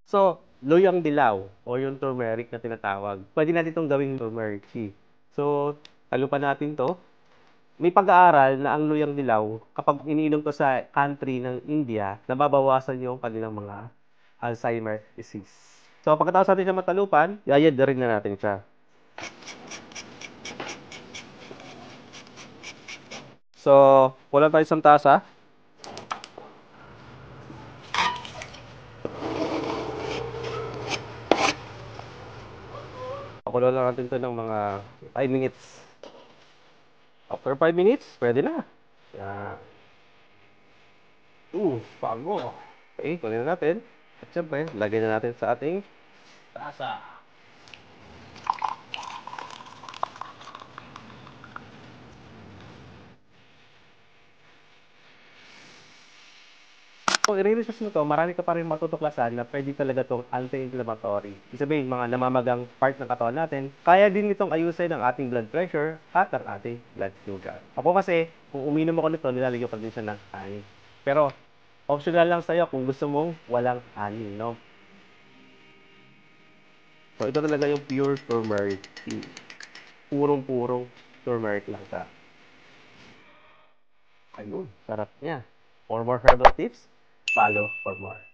So, luyang dilaw o yung turmeric na tinatawag. Pwede natin itong gawing turmeric tea. So, talupan natin to. May pag-aaral na ang luyang dilaw, kapag iniinom to sa country ng India, nababawasan yung kanilang mga Alzheimer disease. So, pagkatapos natin siya matalupan, yayad na rin na natin siya. So, wala tayo isang tasa. Pakulo lang natin ito ng mga 5 minutes. After 5 minutes, pwede na. Yan. Bago. Okay, kunin na natin. At syempre, lagay na natin sa ating tasa. Kung i-research mo to, marami ka pa rin matutuklasan na pwede talaga itong anti-inflammatory. Ibig sabihin, mga namamagang part ng katawan natin, kaya din itong ayusin ang ating blood pressure at ang ating blood sugar. Ako kasi, kung uminom ako nito, nilalagyan ko din siya ng honey. Pero, optional lang sa'yo kung gusto mong walang honey, no? So, ito talaga yung pure turmeric tea. Purong-purong turmeric lang siya. Ayun, sarap niya. For more herbal tips, follow for more.